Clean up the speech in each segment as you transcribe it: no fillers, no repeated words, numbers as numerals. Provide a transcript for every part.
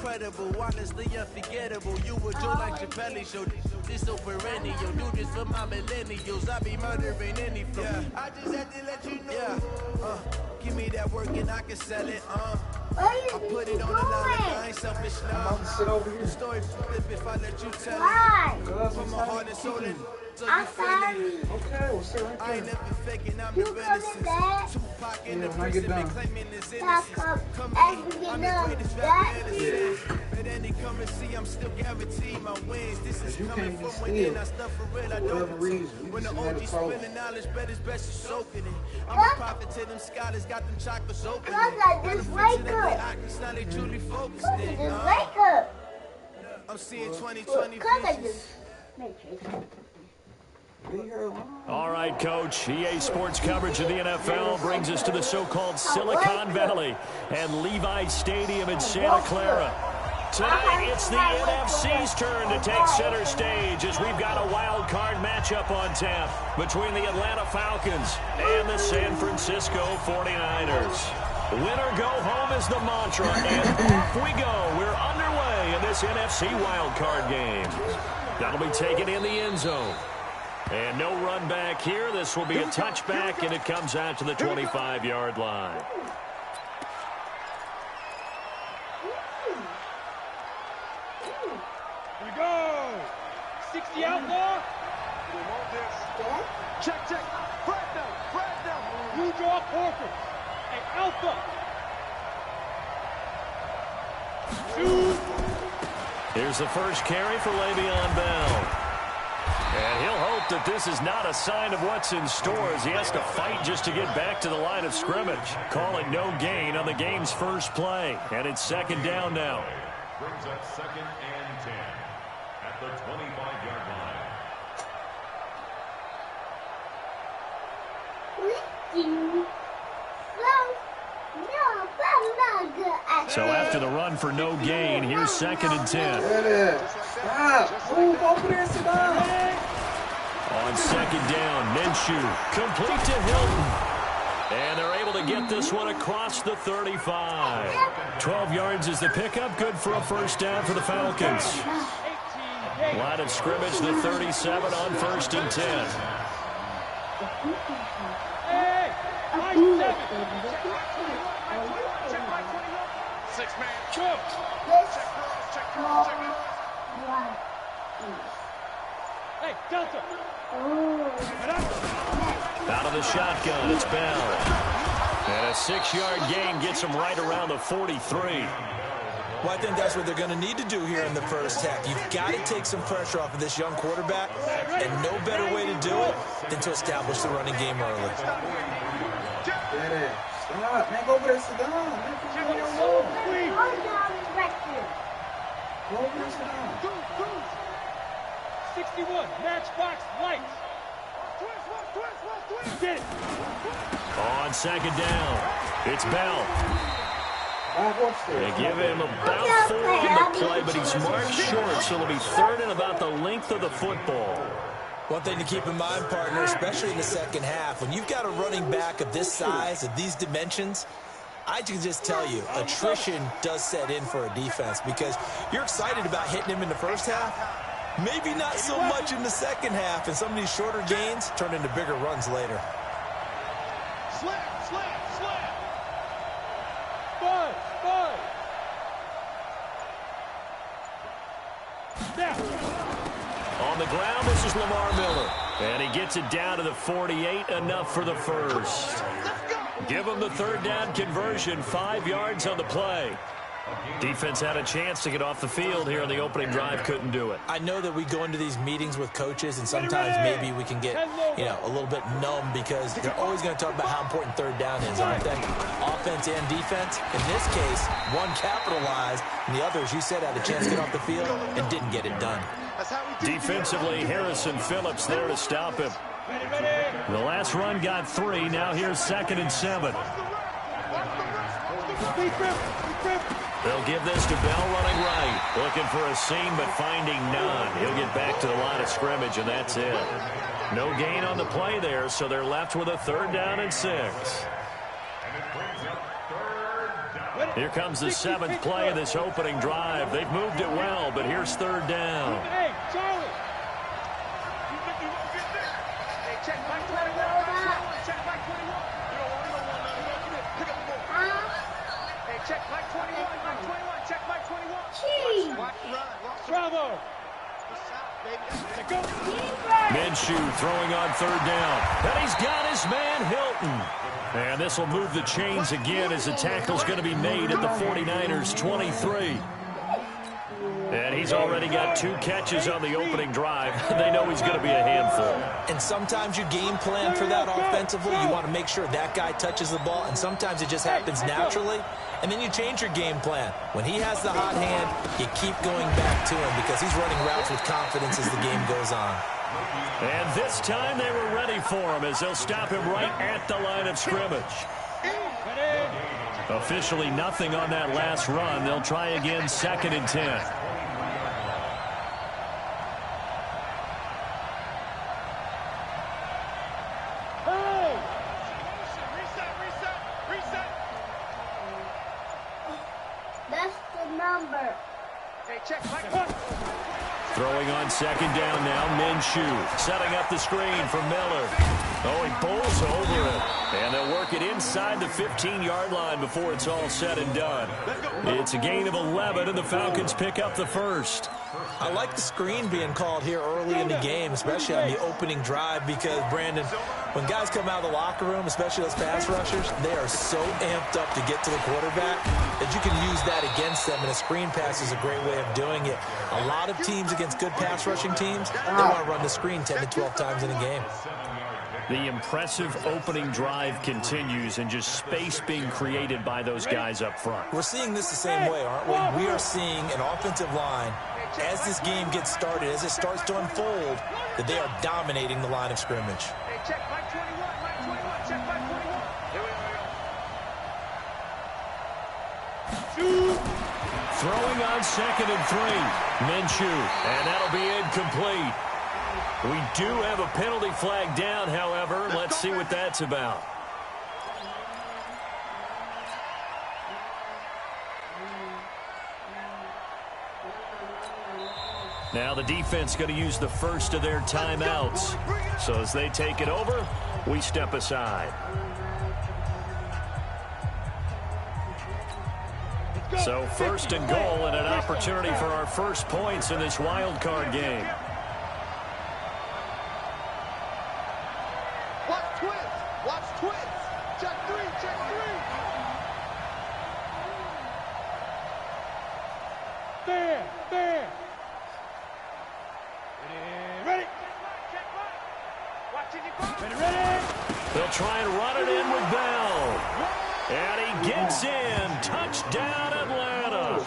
incredible, honestly unforgettable. You were Joe like Chappelle show. This so perennial, do this for my millennials. I be murdering any flow. Yeah. I just had to let you know. Yeah. Give me that work and I can sell it. I put it on the line. I ain't selfish now. I'm sit over here. Story flip if I let you tell it. Put my heart and soul in. So you feel it. Okay, we'll sit right there. I ain't never faking, I'm the realest. Tupac in the prison, been claiming his innocence. Come in, I'm the greatest rapper in the city. But then they come and see, I'm still guaranteed my wins. This is coming from within, I stuff for real, I don't pretend. When the OG's spilling knowledge, bet it's best you soaking it. I'm a prophet to them scholars, got them chakras open. Got them friends that they occupy, now they truly focused in. I'm seeing 2020 visions. All right, Coach. EA Sports coverage of the NFL brings us to the so-called Silicon Valley and Levi Stadium in Santa Clara. Tonight, it's the NFC's turn to take center stage as we've got a wild card matchup on tap between the Atlanta Falcons and the San Francisco 49ers. Winner go home is the mantra, and off we go. We're underway in this NFC wild card game. That'll be taken in the end zone. And no run back here. This will be a touchback, and it comes out to the 25-yard line. Here we go. 60 outlaw. We want this. Check, check. Fred now. Blue draw Corker. Hey, Alpha. Here's the first carry for Le'Veon Bell. And he'll hope that this is not a sign of what's in store as he has to fight just to get back to the line of scrimmage. Call it no gain on the game's first play. And it's second down now. Brings up 2nd and 10 at the 25-yard line. So after the run for no gain, here's 2nd and 10. There it is. Stop. Move over there, sit down. On second down, Minshew complete to Hilton. And they're able to get this one across the 35. 12 yards is the pickup. Good for a first down for the Falcons. Line of scrimmage, the 37 on 1st and 10. Hey, 6-man. Check cross. Hey, Delta. Out of the shotgun, it's Bell. And a 6-yard gain gets him right around the 43. Well, I think that's what they're going to need to do here in the first half. You've got to take some pressure off of this young quarterback, and no better way to do it than to establish the running game early. Stop, man, go over there, sit down. Man, go over there, sit down. 61, matchbox lights. Get it. On second down, it's Bell. They give him about 4 on the play, but he's marked short, so it'll be 3rd and about the length of the football. One thing to keep in mind, partner, especially in the second half, when you've got a running back of this size, of these dimensions, I can just tell you, attrition does set in for a defense because you're excited about hitting him in the first half, maybe not so much in the second half, and some of these shorter gains turn into bigger runs later. Slam. Bud. Now. On the ground, this is Lamar Miller. And he gets it down to the 48, enough for the first. Give him the 3rd down conversion, 5 yards on the play. Defense had a chance to get off the field here on the opening drive, couldn't do it. I know that we go into these meetings with coaches, and sometimes maybe we can get, a little bit numb because they're always going to talk about how important 3rd down is, aren't they? Offense and defense. In this case, one capitalized, and the other, as you said, had a chance to get off the field and didn't get it done. Defensively, Harrison Phillips there to stop him. The last run got 3. Now here's 2nd and 7. They'll give this to Bell running right. Looking for a seam, but finding none. He'll get back to the line of scrimmage, and that's it. No gain on the play there, so they're left with a 3rd down and 6. Here comes the 7th play of this opening drive. They've moved it well, but here's 3rd down. Hey, Charlie. Hey, check back 21. Check back 21. You don't want to pick up the ball. Hey, check back 21. Back 21. Check back 21. Jeez. Bravo. Minshew throwing on 3rd down. And he's got his man Hilton. And this will move the chains again as the tackle's going to be made at the 49ers 23. And he's already got 2 catches on the opening drive. They know he's going to be a handful. And sometimes you game plan for that offensively. You want to make sure that guy touches the ball, and sometimes it just happens naturally. And then you change your game plan. When he has the hot hand, you keep going back to him because he's running routes with confidence as the game goes on. And this time they were ready for him as they'll stop him right at the line of scrimmage. Officially nothing on that last run. They'll try again 2nd and 10. Throwing on 2nd down now, Minshew setting up the screen for Miller. Oh, he bowls over it. And they'll work it inside the 15-yard line before it's all said and done. It's a gain of 11, and the Falcons pick up the 1st. I like the screen being called here early in the game, especially on the opening drive, because, Brandon, when guys come out of the locker room, especially those pass rushers, they are so amped up to get to the quarterback that you can use that against them, and a screen pass is a great way of doing it. A lot of teams against good pass rushing teams, they want to run the screen 10 to 12 times in a game. The impressive opening drive continues, and just space being created by those guys up front. We're seeing this the same way, aren't we? We are seeing an offensive line, as this game gets started, as it starts to unfold, that they are dominating the line of scrimmage. Hey, check back 21, back 21, check back 21. Here we go. Throwing on 2nd and 3. Minshew, and that'll be incomplete. We do have a penalty flag down, however. Let's see what that's about. Now the defense going to use the first of their timeouts. So as they take it over, we step aside. So 1st and goal, and an opportunity for our first points in this wild card game. Watch twins. Watch twins. Check 3. Check 3. There. Ready. Watch it. Ready. They'll try and run it in with Bell. And he gets in. Touchdown, Atlanta.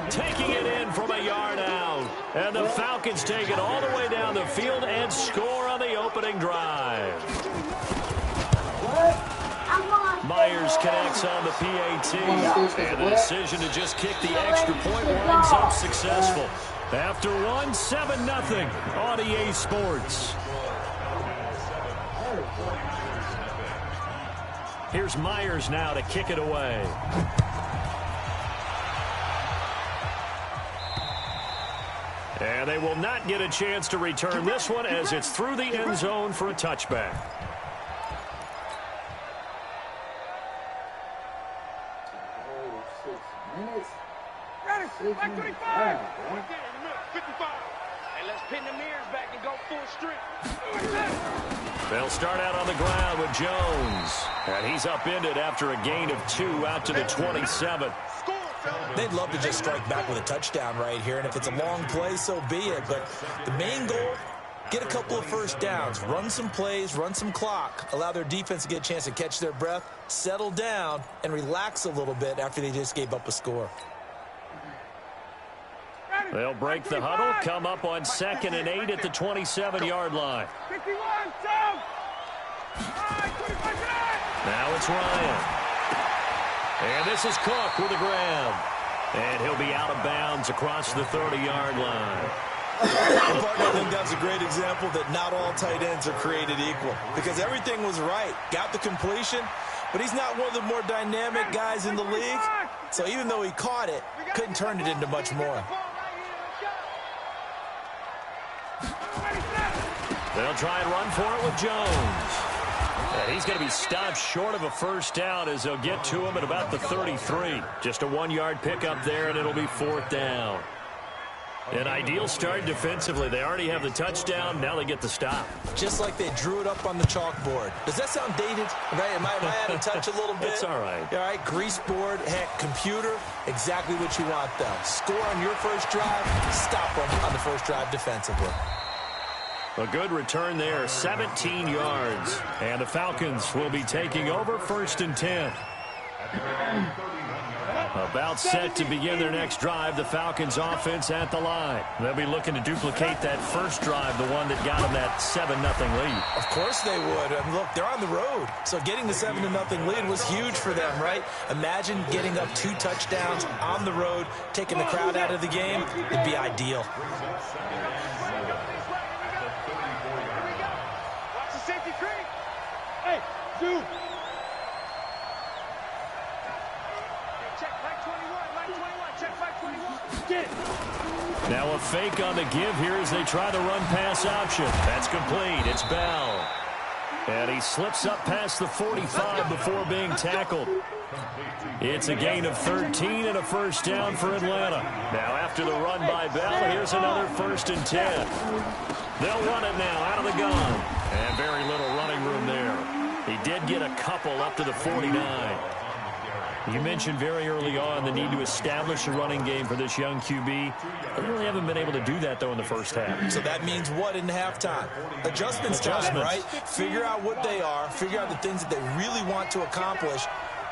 Taking it in from a yard out. And the Falcons take it all the way down the field and score on the opening drive. Myers connects on the PAT. And the decision to just kick the extra point winds up successful. After 7-0 on EA Sports. Here's Myers now to kick it away. And they will not get a chance to return this one as it's through the end zone for a touchback. Ready. Back 25. 55. Hey, let's pin the mirrors back and go full strength. They'll start out on the ground with Jones. And he's upended after a gain of 2 out to the 27. They'd love to just strike back with a touchdown right here, and if it's a long play, so be it. But the main goal, get a couple of first downs, run some plays, run some clock, allow their defense to get a chance to catch their breath, settle down, and relax a little bit after they just gave up a score. They'll break the huddle, come up on 2nd and 8 at the 27-yard line. 51, down. Now it's Ryan. And this is Cook with a grab. And he'll be out of bounds across the 30-yard line. I think that's a great example that not all tight ends are created equal, because everything was right. Got the completion, but he's not one of the more dynamic guys in the league. So even though he caught it, couldn't turn it into much more. They'll try and run for it with Jones. And he's going to be stopped short of a first down as they'll get to him at about the 33. Just a 1-yard pickup there, and it'll be 4th down. An ideal start defensively. They already have the touchdown. Now they get the stop. Just like they drew it up on the chalkboard. Does that sound dated? Right? Am I out of touch a little bit? It's all right. All right, grease board, heck, computer, exactly what you want, though. Score on your first drive, stop them on the first drive defensively. A good return there, 17 yards. And the Falcons will be taking over 1st and 10. About set to begin their next drive, the Falcons offense at the line. They'll be looking to duplicate that first drive, the one that got them that 7-0 lead. Of course they would. I mean, look, they're on the road. So getting the 7-0 lead was huge for them, right? Imagine getting up 2 touchdowns on the road, taking the crowd out of the game. It'd be ideal. Watch the safety creep. Hey, dude. Now a fake on the give here as they try the run-pass option. That's complete. It's Bell. And he slips up past the 45 before being tackled. It's a gain of 13 and a first down for Atlanta. Now after the run by Bell, here's another 1st and 10. They'll run it now out of the gun. And very little running room there. He did get a couple up to the 49. You mentioned very early on the need to establish a running game for this young QB. They really haven't been able to do that, though, in the first half. So that means what in halftime? Adjustments time, right? Figure out what they are, figure out the things that they really want to accomplish,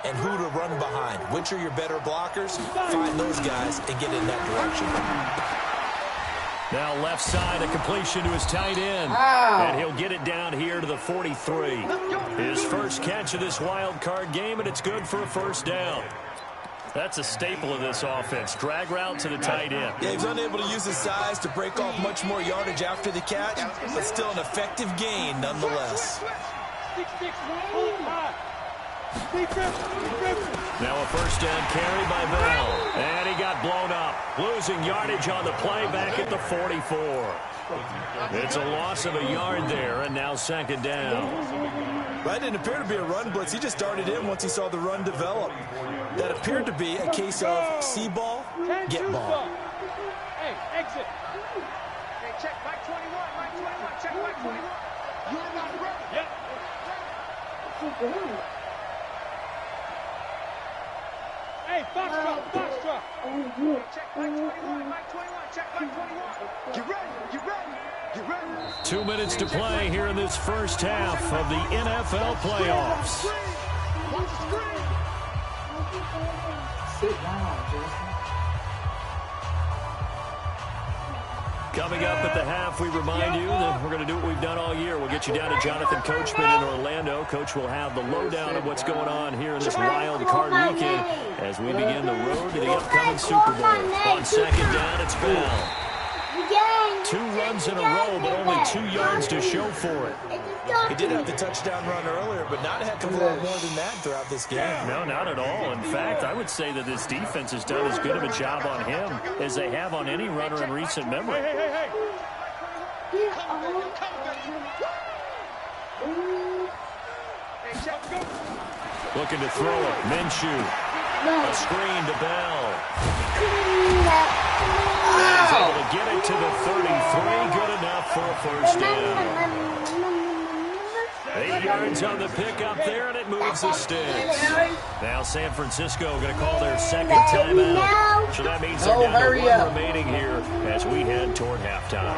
and who to run behind. Which are your better blockers? Find those guys and get in that direction. Now left side, a completion to his tight end. And he'll get it down here to the 43. His first catch of this wild card game, and it's good for a first down. That's a staple of this offense. Drag route to the tight end. Yeah, he's unable to use his size to break off much more yardage after the catch, but still an effective gain nonetheless. Now a first down carry by Bell. And he got blown up. Losing yardage on the play back at the 44. It's a loss of a yard there, and now 2nd down. That didn't appear to be a run blitz. He just darted in once he saw the run develop. That appeared to be a case of see ball, get ball. Hey, exit. Hey, check Mike 21, Mike 21, check Mike 21. You're not ready. Yep. Hey, Foxtrot, Foxtrot. Check Mike 21, Mike 21, check Mike 21. Get ready, get ready, get ready. 2 minutes to play here in this first half of the NFL playoffs. Watch the screen. Sit down, Jason. Coming up at the half, we remind you that we're going to do what we've done all year. We'll get you down to Jonathan Coachman in Orlando. Coach will have the lowdown of what's going on here in this wild card weekend as we begin the road to the upcoming Super Bowl. On 2nd down, it's Bell. 2 runs in a row, but only 2 yards to show for it. He did have the touchdown run earlier, but not a heck of a lot more than that throughout this game. No, not at all. In fact, I would say that this defense has done as good of a job on him as they have on any runner in recent memory. Hey. Looking to throw it. Minshew. A screen to Bell. He's able to get it to the 33. Good enough for a first down. 8 yards on the pickup there, and it moves the sticks. Now San Francisco going to call their 2nd timeout. So that means they're down to 1 remaining here as we head toward halftime.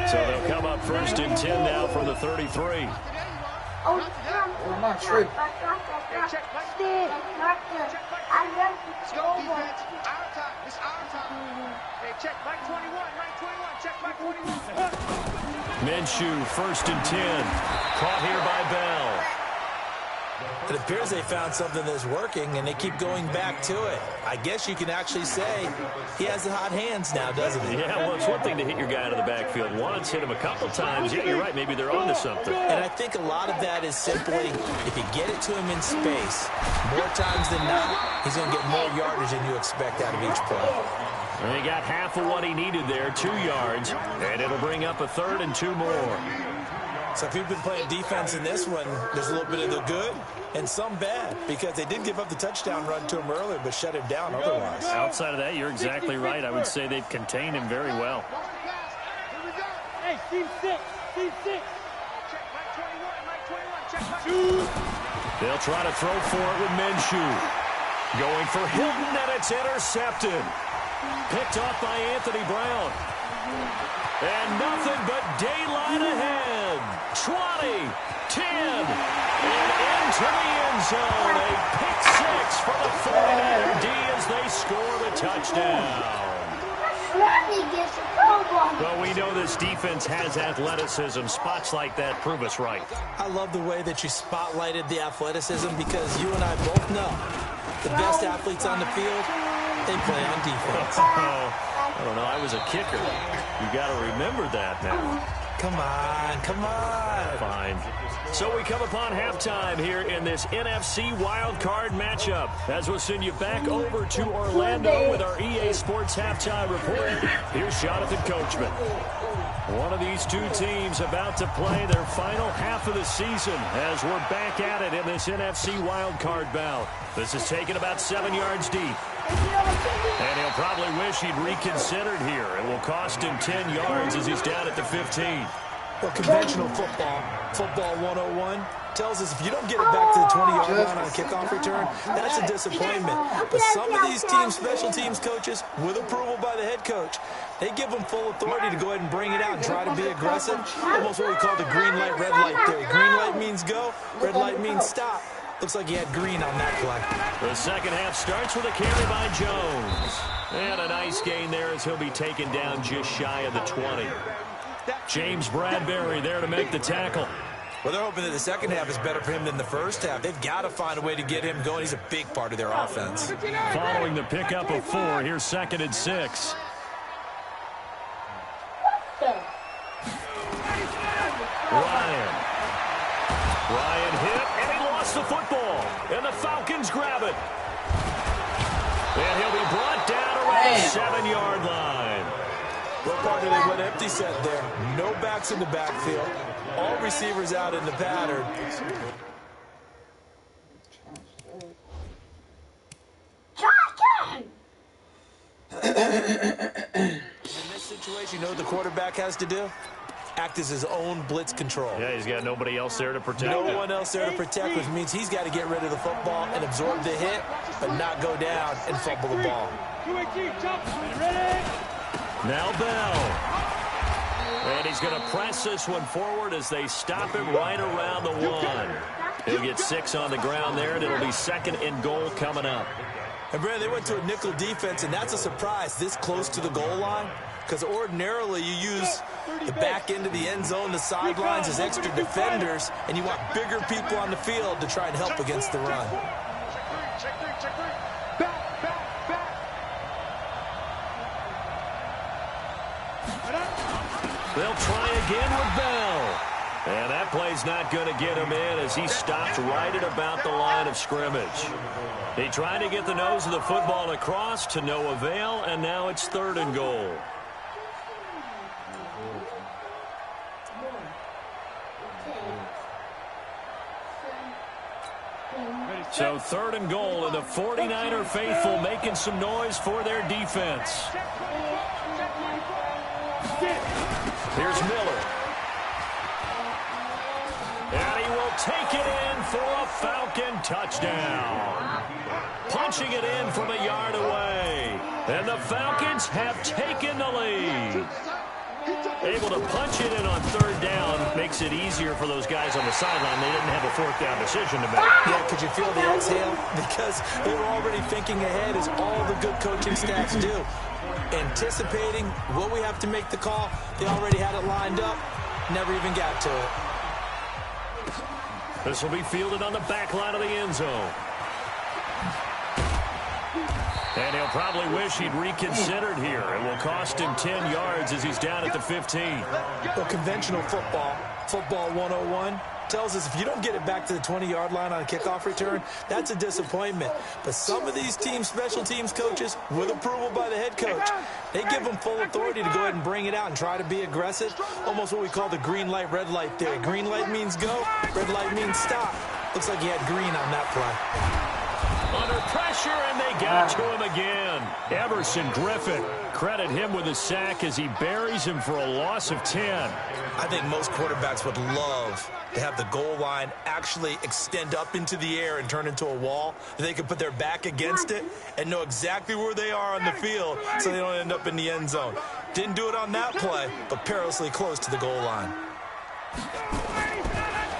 So they'll come up 1st and 10 now from the 33. I'm not tripping. It's our time. Hey, check Mike 21, Mike 21, check Mike 21. Minshew, 1st and 10. Caught here by Bell. It appears they found something that's working, and they keep going back to it. I guess you can actually say he has the hot hands now, doesn't he? Yeah, well, it's one thing to hit your guy out of the backfield once, hit him a couple times. Yeah, you're right. Maybe they're onto something. And I think a lot of that is simply if you get it to him in space, more times than not, he's going to get more yardage than you expect out of each play. And he got half of what he needed there, 2 yards, and it'll bring up a 3rd and 2 more. So if you've been playing defense in this one, there's a little bit of the good and some bad, because they did give up the touchdown run to him earlier but shut him down otherwise. Outside of that, you're exactly right. I would say they've contained him very well. Hey, team 6. They'll try to throw for it with Minshew. Going for Hilton, and it's intercepted. Picked off by Anthony Brown. And nothing but daylight ahead. 20, 10, and into the end zone. A pick 6 for the 49er D as they score the touchdown. Well, we know this defense has athleticism. Spots like that prove us right. I love the way that you spotlighted the athleticism, because you and I both know the best athletes on the field, they play on defense. I don't know. I was a kicker. You got to remember that now. Come on. Fine. So we come upon halftime here in this NFC wildcard matchup, as we'll send you back over to Orlando with our EA Sports halftime report. Here's Jonathan Coachman. One of these two teams about to play their final half of the season as we're back at it in this NFC wildcard bout. This is taken about 7 yards deep. And he'll probably wish he'd reconsidered here. It will cost him 10 yards as he's down at the 15. Well, conventional football 101, tells us if you don't get it back to the 20-yard line on a kickoff return, that's a disappointment. But some of these teams, special teams coaches, with approval by the head coach, they give them full authority to go ahead and bring it out and try to be aggressive. Almost what we call the green light, red light theory. Green light means go, red light means stop. Looks like he had green on that play. The second half starts with a carry by Jones. And a nice gain there as he'll be taken down just shy of the 20. James Bradbury there to make the tackle. Well, they're hoping that the second half is better for him than the first half. They've got to find a way to get him going. He's a big part of their offense. Following the pickup of 4, here's 2nd and 6. Ryan hit, and he lost the football. And the Falcons grab it. And he'll be brought down around the 7-yard line. Well, partner, they went empty set there. No backs in the backfield. All receivers out in the pattern. In this situation, you know what the quarterback has to do? Act as his own blitz control. Yeah, he's got nobody else there to protect. No one else there to protect, which means he's got to get rid of the football and absorb the hit, but not go down and fumble the ball. Now Bell. And he's going to press this one forward as they stop him right around the 1. He'll get 6 on the ground there, and it'll be 2nd and goal coming up. And, Brad, they went to a nickel defense, and that's a surprise this close to the goal line, because ordinarily you use the back end of the end zone, the sidelines as extra defenders, and you want bigger people on the field to try and help against the run. They'll try again with Bell. And that play's not going to get him in as he stopped right at about the line of scrimmage. He tried to get the nose of the football across to no avail, and now it's 3rd and goal. So 3rd and goal, and the 49er faithful making some noise for their defense. Here's Miller. And he will take it in for a Falcon touchdown. Punching it in from a yard away. And the Falcons have taken the lead. Able to punch it in on 3rd down makes it easier for those guys on the sideline. They didn't have a 4th down decision to make. Yeah, could you feel the exhale? Because they were already thinking ahead, as all the good coaching staffs do. Anticipating what we have to make the call. They already had it lined up. Never even got to it. This will be fielded on the back line of the end zone. And he'll probably wish he'd reconsidered here. It will cost him 10 yards as he's down at the 15. Well, conventional football 101, tells us if you don't get it back to the 20-yard line on a kickoff return, that's a disappointment. But some of these teams, special teams coaches, with approval by the head coach, they give them full authority to go ahead and bring it out and try to be aggressive. Almost what we call the green light, red light theory. Green light means go, red light means stop. Looks like he had green on that play. Under pressure, and they got to him again. Everson Griffin, credit him with a sack as he buries him for a loss of 10. I think most quarterbacks would love to have the goal line actually extend up into the air and turn into a wall. They can put their back against it and know exactly where they are on the field so they don't end up in the end zone. Didn't do it on that play, but perilously close to the goal line.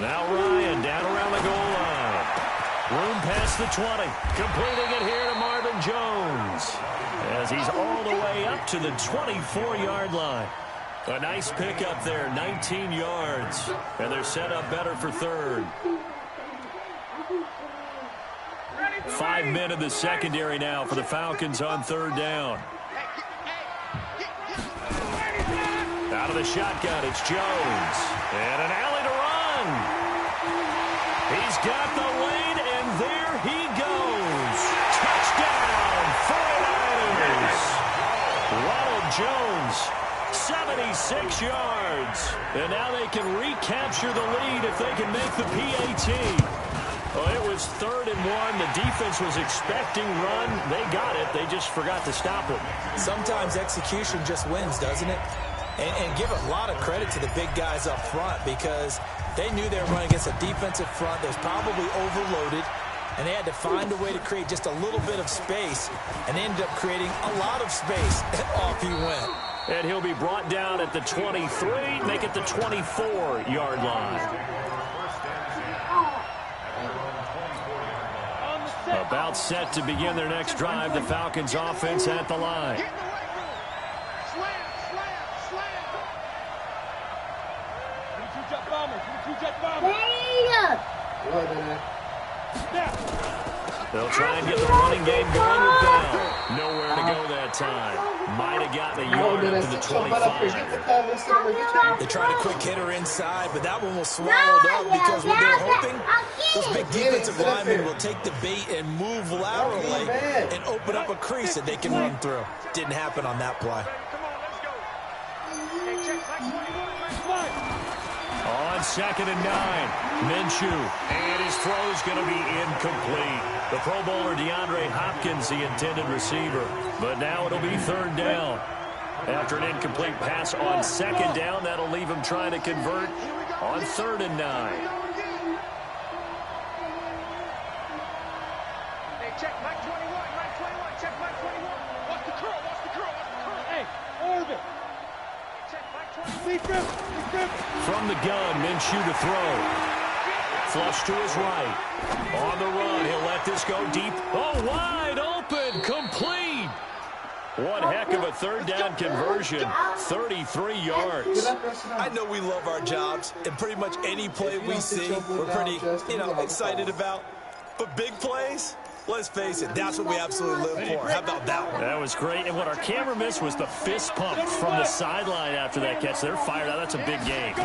Now Ryan down around the goal line. Room past the 20. Completing it here to Marvin Jones as he's all the way up to the 24-yard line. A nice pickup there, 19 yards. And they're set up better for third. 5 men in the secondary now for the Falcons on third down. Out of the shotgun, it's Jones. And an alley to run. He's got the lead, and there he goes. Touchdown, 49ers. Ronald Jones, 76 yards. And now they can recapture the lead if they can make the PAT. Well, it was 3rd and 1. The defense was expecting run. They got it. They just forgot to stop it. Sometimes execution just wins, doesn't it? And give a lot of credit to the big guys up front because they knew they were running against a defensive front that was probably overloaded, and they had to find a way to create just a little bit of space, and they ended up creating a lot of space. Off he went. And he'll be brought down at the 23, make it the 24-yard line. About set to begin their next drive, the Falcons offense at the line. They'll try and get the running game going with Bell. Nowhere to go that time. Might have gotten a yard up to the 25. They tried a quick hitter inside, but that one was swallowed up because what they're hoping, those big defensive linemen will take the bait and move laterally and open up a crease that they can run through. Didn't happen on that play. On 2nd and 9, Minshew, and his throw's going to be incomplete. The Pro Bowler DeAndre Hopkins, the intended receiver, but now it'll be 3rd down. After an incomplete pass on 2nd down, that'll leave him trying to convert on 3rd and 9. Hey, check Mike 21, check Mike 21. Watch the curl. Hey, Orbit. Check Mike 20. From the gun, Minshew to throw. Flush to his right. On the run, he'll let this go deep. Oh, wide open, complete. One heck of a 3rd down conversion, 33 yards. I know we love our jobs, and pretty much any play we see, we're pretty, excited about. But big plays, let's face it, that's what we absolutely live for. How about that one? That was great. And what our camera missed was the fist pump from the sideline after that catch. They're fired out. That's a big game.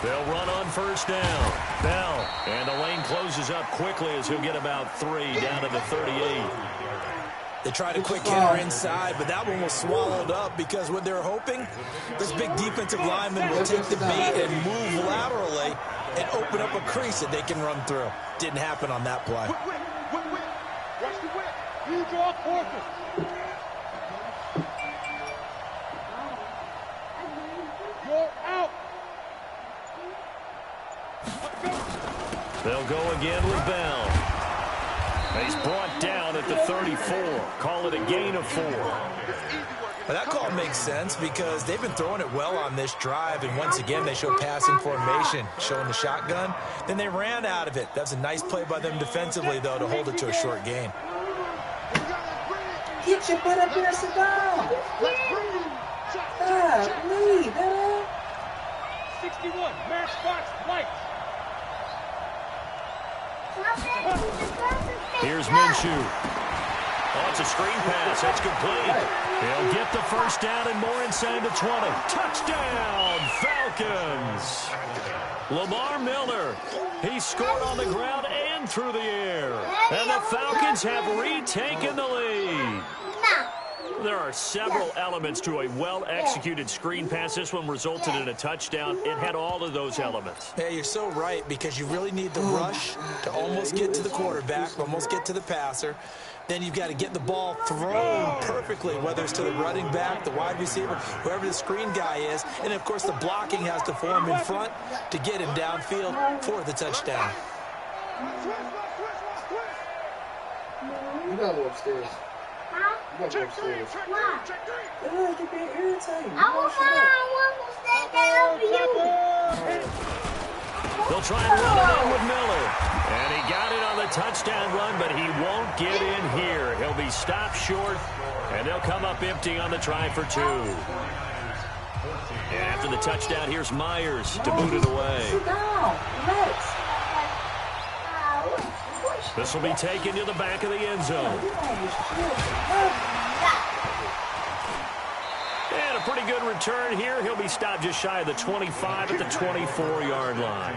They'll run on 1st down. Bell. And the lane closes up quickly as he'll get about 3 down to the 38. They tried a quick hitter inside, but that one was swallowed up because what they're hoping, this big defensive lineman will take the bait and move laterally and open up a crease that they can run through. Didn't happen on that play. Watch the whip. You draw Parker. You're out. They'll go again with Bell. He's brought down at the 34. Call it a gain of 4. Well, that call makes sense because they've been throwing it well on this drive, and once again they show passing formation, showing the shotgun. Then they ran out of it. That's a nice play by them defensively, though, to hold it to a short gain. Get your butt up here and sit down. Leave, 61, matchbox lights. Here's Minshew. Oh, it's a screen pass. That's complete. He'll get the first down and more inside the 20. Touchdown, Falcons. Lamar Miller. He scored on the ground and through the air. And the Falcons have retaken the lead. There are several elements to a well-executed screen pass. This one resulted in a touchdown. It had all of those elements. Yeah, you're so right, because you really need the rush to almost get to the quarterback, almost get to the passer. Then you've got to get the ball thrown perfectly, whether it's to the running back, the wide receiver, whoever the screen guy is. And, of course, the blocking has to form in front to get him downfield for the touchdown. You gotta go upstairs. You gotta go upstairs. Why? You're being irritating. I want to stay down for you. They'll try and run it in with Miller. And he got it on the touchdown run, but he won't get in here. He'll be stopped short, and they'll come up empty on the try for 2. And after the touchdown, here's Myers to boot it away. Sit down. Relax. This will be taken to the back of the end zone. And a pretty good return here. He'll be stopped just shy of the 25 at the 24-yard line.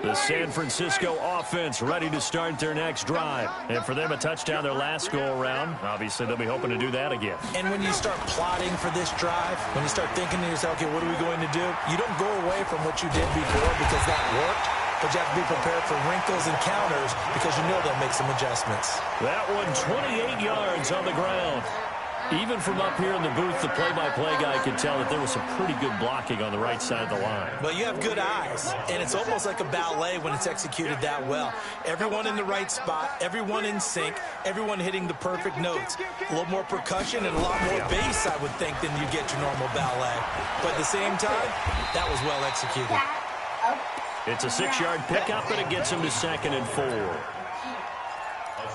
The San Francisco offense ready to start their next drive. And for them, a touchdown their last go-around. Obviously, they'll be hoping to do that again. And when you start plotting for this drive, when you start thinking to yourself, okay, what are we going to do? You don't go away from what you did before because that worked, but you have to be prepared for wrinkles and counters because you know they'll make some adjustments. That one, 28 yards on the ground. Even from up here in the booth, the play-by-play guy could tell that there was some pretty good blocking on the right side of the line. Well, you have good eyes, and it's almost like a ballet when it's executed that well. Everyone in the right spot, everyone in sync, everyone hitting the perfect notes. A little more percussion and a lot more bass, I would think, than you get your normal ballet. But at the same time, that was well executed. It's a 6-yard pickup, and it gets him to 2nd and 4. A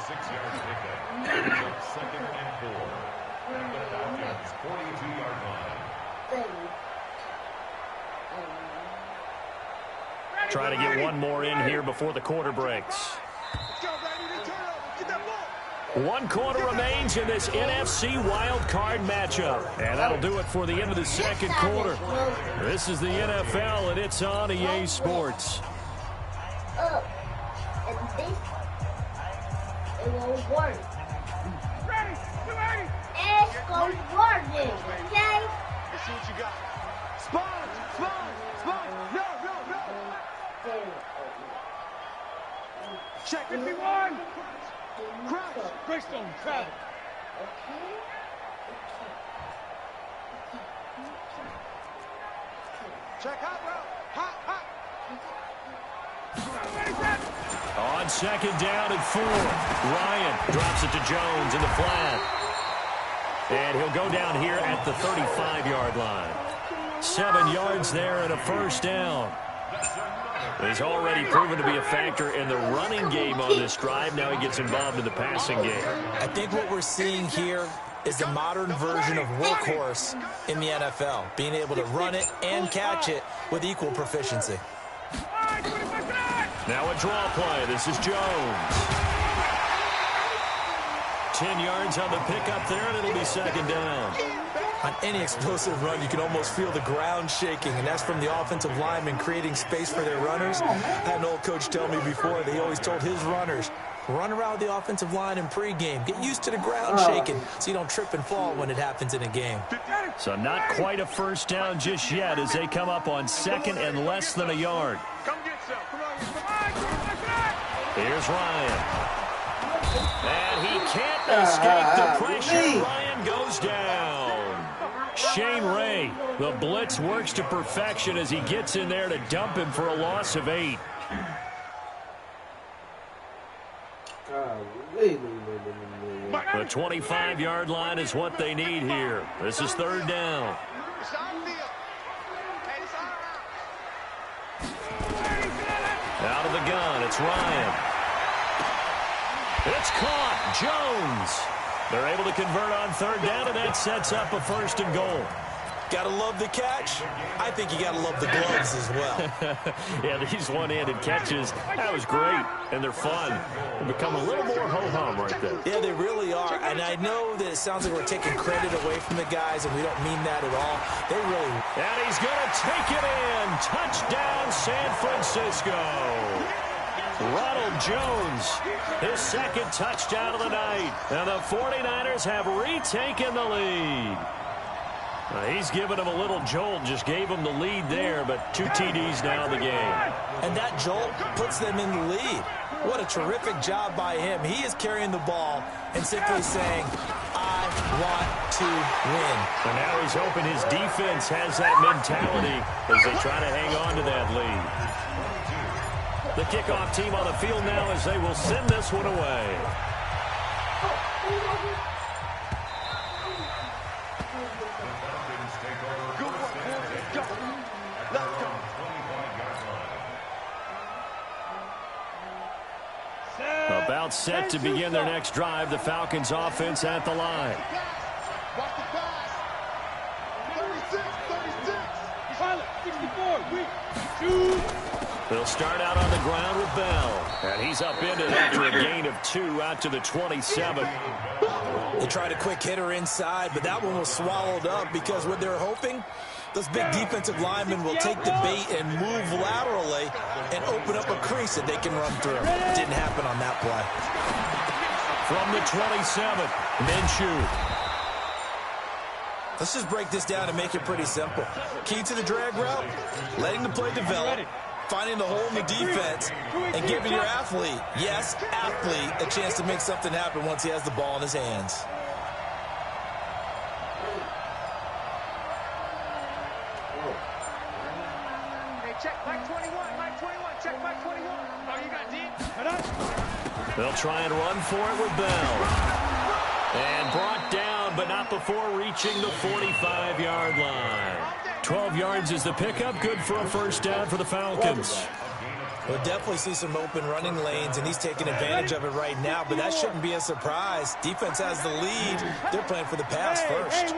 6-yard pickup. 2nd and 4. At the Falcons' 42-yard line. Try to get one more in here before the quarter breaks. One quarter remains in this NFC wild card matchup. And that'll do it for the end of the second quarter. This is the NFL, and it's on EA Sports. It won't work. It's going to work, okay? Let's see what you got. Spawn. No. Check 51. Crouch. Greystone, travel. Check hot, bro. Hot. On 2nd down and 4. Ryan drops it to Jones in the flat. And he'll go down here at the 35-yard line. 7 yards there and a first down. He's already proven to be a factor in the running game on this drive. Now he gets involved in the passing game. I think what we're seeing here is the modern version of workhorse in the NFL, being able to run it and catch it with equal proficiency. Now a draw play. This is Jones. 10 yards on the pickup there, and it'll be 2nd down. On any explosive run, you can almost feel the ground shaking, and that's from the offensive linemen creating space for their runners. I had an old coach tell me before that he always told his runners, run around the offensive line in pregame. Get used to the ground shaking so you don't trip and fall when it happens in a game. So not quite a first down just yet as they come up on 2nd and less than a yard. Come get some. Come on. Here's Ryan. And he can't escape the pressure. Ryan goes down. Shane Ray, the blitz works to perfection as he gets in there to dump him for a loss of 8. The 25-yard line is what they need here. This is 3rd down. Out of the gun. It's Ryan. It's caught. Jones. They're able to convert on third down, and that sets up a 1st and goal. Gotta love the catch. I think you gotta love the gloves as well. Yeah, these one-handed catches, that was great, and they're fun. They become a little more ho-hum right there. Yeah, they really are, and I know that it sounds like we're taking credit away from the guys, and we don't mean that at all. They really... And he's going to take it in. Touchdown, San Francisco. Ronald Jones, his 2nd touchdown of the night. And the 49ers have retaken the lead. He's given him a little jolt, just gave him the lead there, but 2 TDs now in the game. And that jolt puts them in the lead. What a terrific job by him. He is carrying the ball and simply saying, I want to win. And now he's hoping his defense has that mentality as they try to hang on to that lead. The kickoff team on the field now as they will send this one away. About set to begin their next drive. The Falcons offense at the line. Watch the pass. 36, 36. 64, They'll start out on the ground with Bell. And he's up into it after a gain of 2 out to the 27. They tried a quick hitter inside, but that one was swallowed up because what they're hoping, those big defensive linemen will take the bait and move laterally and open up a crease that they can run through. Didn't happen on that play. From the 27, Minshew. Let's just break this down and make it pretty simple. Key to the drag route, letting the play develop, finding the hole in the defense, and giving your athlete, yes, athlete, a chance to make something happen once he has the ball in his hands. Check back 21, back 21, check back 21. Oh, you got deep? They'll try and run for it with Bell. And brought down, but not before reaching the 45-yard line. 12 yards is the pickup. Good for a 1st down for the Falcons. We'll definitely see some open running lanes, and he's taking advantage of it right now, but that shouldn't be a surprise. Defense has the lead. They're playing for the pass first.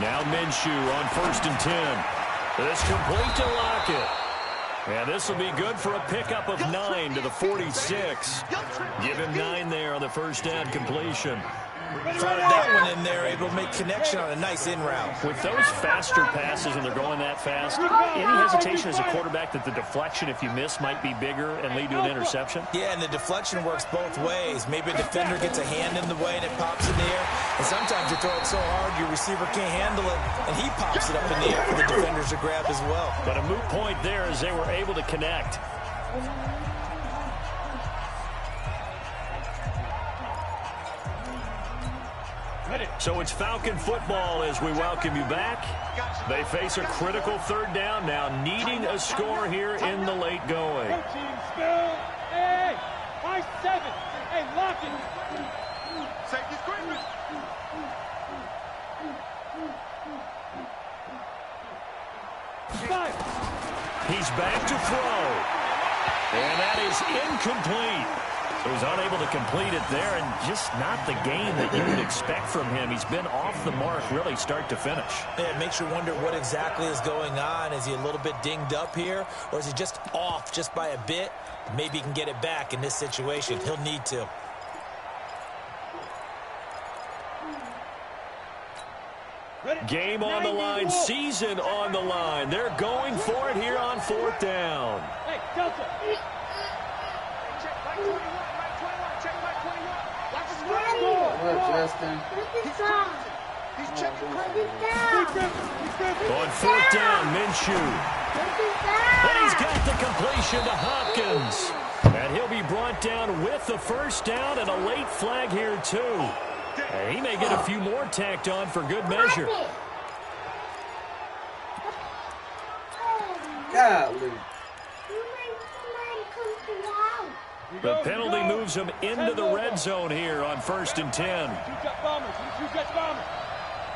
Now Minshew on 1st and 10. This complete to Lockett. And this will be good for a pickup of 9 to the 46. Give him 9 there on the 1st down completion. Fired that one in there, able to make connection on a nice in route. With those faster passes and they're going that fast, any hesitation as a quarterback that the deflection, if you miss, might be bigger and lead to an interception? Yeah, and the deflection works both ways. Maybe a defender gets a hand in the way and it pops in the air. And sometimes you throw it so hard your receiver can't handle it, and he pops it up in the air for the defenders to grab as well. But a moot point there as they were able to connect. So it's Falcon football as we welcome you back. They face a critical 3rd down now, needing a score here in the late going. Hey, 5-7. Hey, lock it. Safety screen. He's back to throw. And that is incomplete. He was unable to complete it there, and just not the game that you would expect from him. He's been off the mark really start to finish. Yeah, it makes you wonder what exactly is going on. Is he a little bit dinged up here, or is he just off just by a bit? Maybe he can get it back in this situation. He'll need to. Game on the line, season on the line. They're going for it here on 4th down. Hey, Delta. Check back 21, back 21, check back 21. Watch the score. What, Justin? He's checking. On 4th down, Minshew. And he's got the completion to Hopkins. And he'll be brought down with the 1st down and a late flag here, too. And he may get a few more tacked on for good measure. Golly. The penalty moves him into the red zone here on 1st and 10. You got bombers. You got bombers.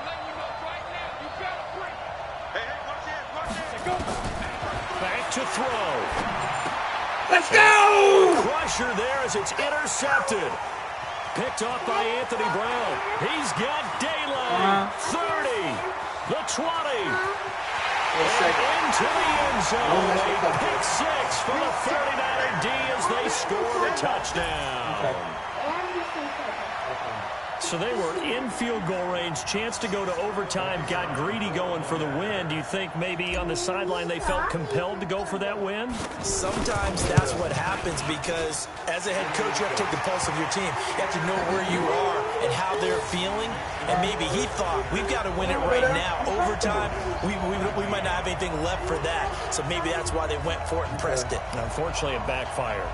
Letting you know right now, you got a break. Hey, to throw. Let's go! Crusher there as it's intercepted. Picked off by Anthony Brown. He's got daylight. 30. The 20. And into the end zone. A pick six for the 49er D as they score the touchdown. So they were in field goal range, chance to go to overtime, got greedy going for the win. Do you think maybe on the sideline they felt compelled to go for that win? Sometimes that's what happens because as a head coach, you have to take the pulse of your team. You have to know where you are and how they're feeling. And maybe he thought, we've got to win it right now. Overtime, we might not have anything left for that. So maybe that's why they went for it and pressed it. And unfortunately, it backfired.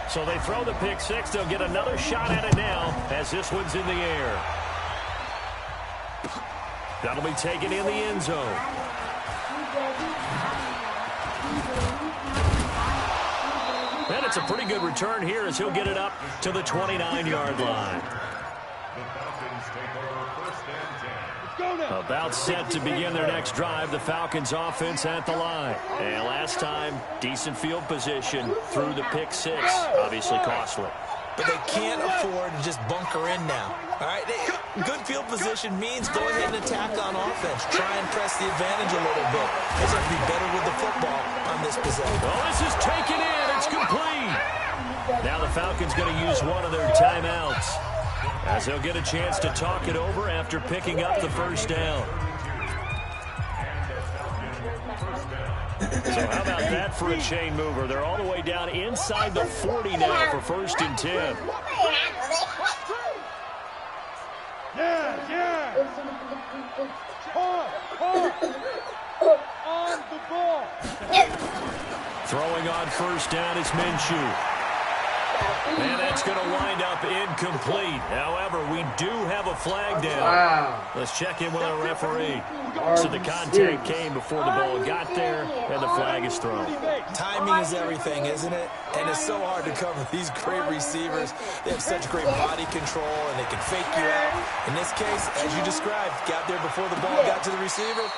So they throw the pick six. They'll get another shot at it now as this one's in the air. That'll be taken in the end zone. And it's a pretty good return here as he'll get it up to the 29-yard line. About set to begin their next drive. The Falcons offense at the line. And last time, decent field position through the pick six. Obviously costly. But they can't afford to just bunker in now. All right, good field position means go ahead and attack on offense. Try and press the advantage a little bit. They have to be better with the football on this possession. Well, this is taken in. It's complete. Now the Falcons going to use one of their timeouts, as they'll get a chance to talk it over after picking up the first down. So how about that for a chain mover? They're all the way down inside the 40 now for 1st and 10. Yeah. On the ball. Throwing on first down is Minshew. And that's going to wind up incomplete. However, we do have a flag down. Wow. Let's check in with our referee. So the contact came before the ball got there, and the flag is thrown. Timing is everything, isn't it? And it's so hard to cover these great receivers. They have such great body control, and they can fake you out. In this case, as you described, got there before the ball got to the receiver.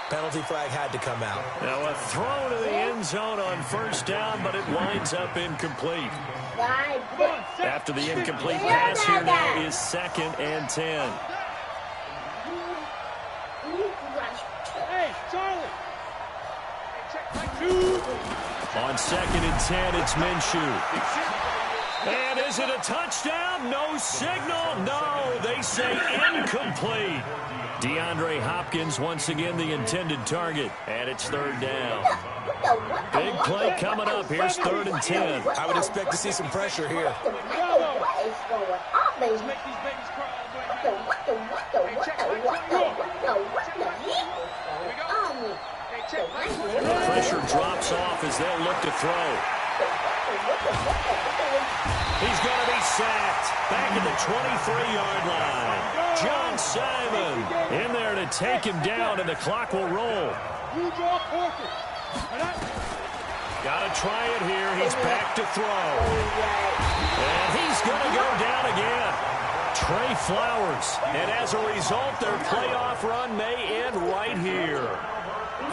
Penalty flag had to come out. Now a throw to the end zone on first down, but it winds up incomplete. After the incomplete pass, here now is 2nd and 10. Hey, Charlie. On 2nd and 10, it's Minshew. And is it a touchdown? No signal. No, they say incomplete. DeAndre Hopkins once again the intended target, and it's 3rd down. Big play coming up. Here's 3rd and 10. I would expect to see some pressure here. The pressure drops off as they'll look to throw. He's going to be sacked back at the 23-yard line. John Simon in there to take him down, and the clock will roll. Got to try it here. He's back to throw. And he's going to go down again. Trey Flowers. And as a result, their playoff run may end right here.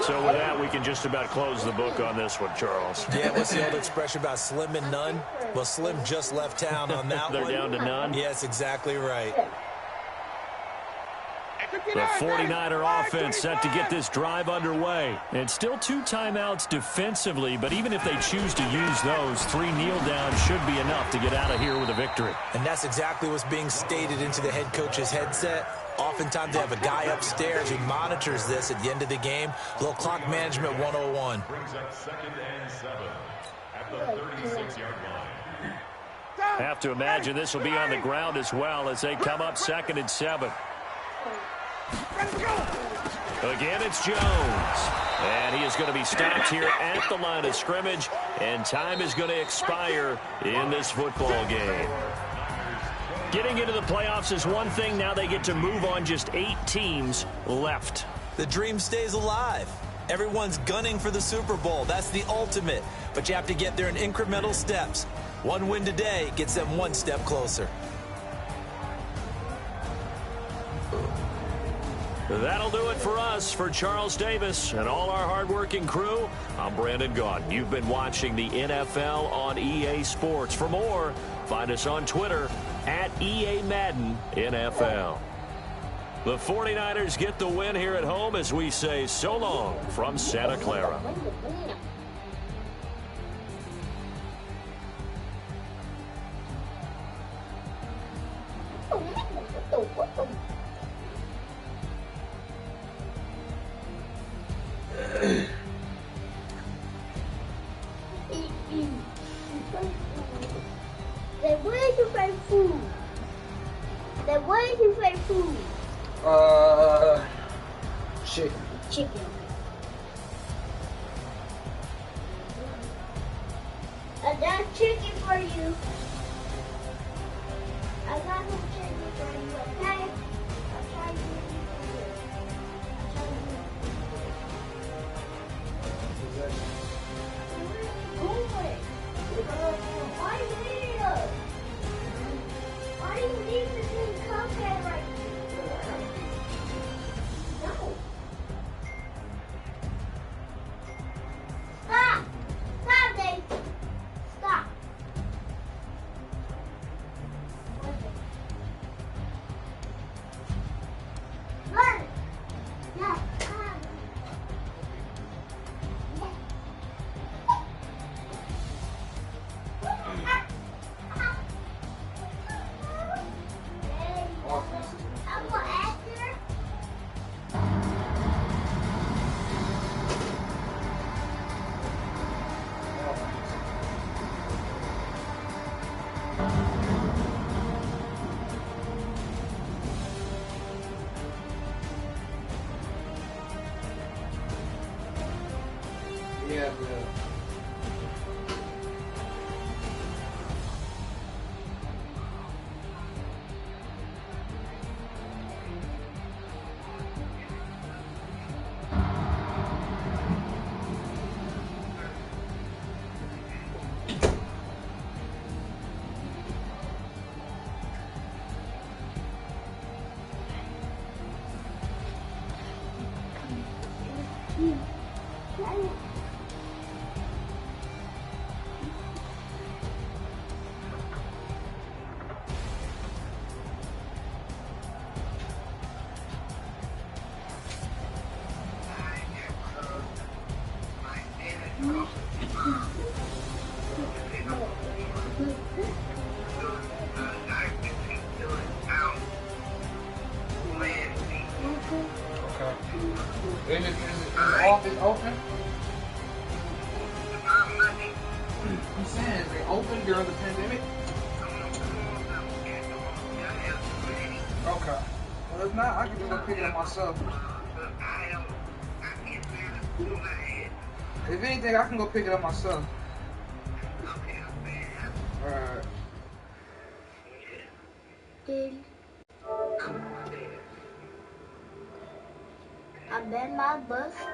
So with that, we can just about close the book on this one, Charles. Yeah, what's the old expression about slim and none? Well, Slim just left town on that They're one. down to none? Yes, exactly right. The 49er offense set to get this drive underway. And still 2 timeouts defensively, but even if they choose to use those, 3 kneel downs should be enough to get out of here with a victory. And that's exactly what's being stated into the head coach's headset. Oftentimes they have a guy upstairs who monitors this at the end of the game. Little clock management 101. Brings up 2nd and 7 at the 36-yard line. Have to imagine this will be on the ground as well as they come up 2nd and 7. Again, it's Jones. And he is going to be stopped here at the line of scrimmage. And time is going to expire in this football game. Getting into the playoffs is one thing. Now they get to move on. Just 8 teams left. The dream stays alive. Everyone's gunning for the Super Bowl. That's the ultimate. But you have to get there in incremental steps. One win today gets them 1 step closer. That'll do it for us. For Charles Davis and all our hardworking crew, I'm Brandon Gaudin. You've been watching the NFL on EA Sports. For more, find us on Twitter at EA Madden NFL. The 49ers get the win here at home as we say so long from Santa Clara. Then where's your favorite food? Then where's your favorite food? Chicken. Chicken. I got chicken for you. I got some chicken for you, okay? I'll try to do it for you. I'll try to do it for you. Why do you need us? Why do you need this in cuphead right here? No. Stop! Stop, Dave! Stop! Run! Yeah, come. I'm gonna ask her. Yeah, Is the office open? I'm saying, is it open during the pandemic? Okay. Well, if not, I can just go pick it up myself. If anything, I can go pick it up myself. Alright. I bet my bus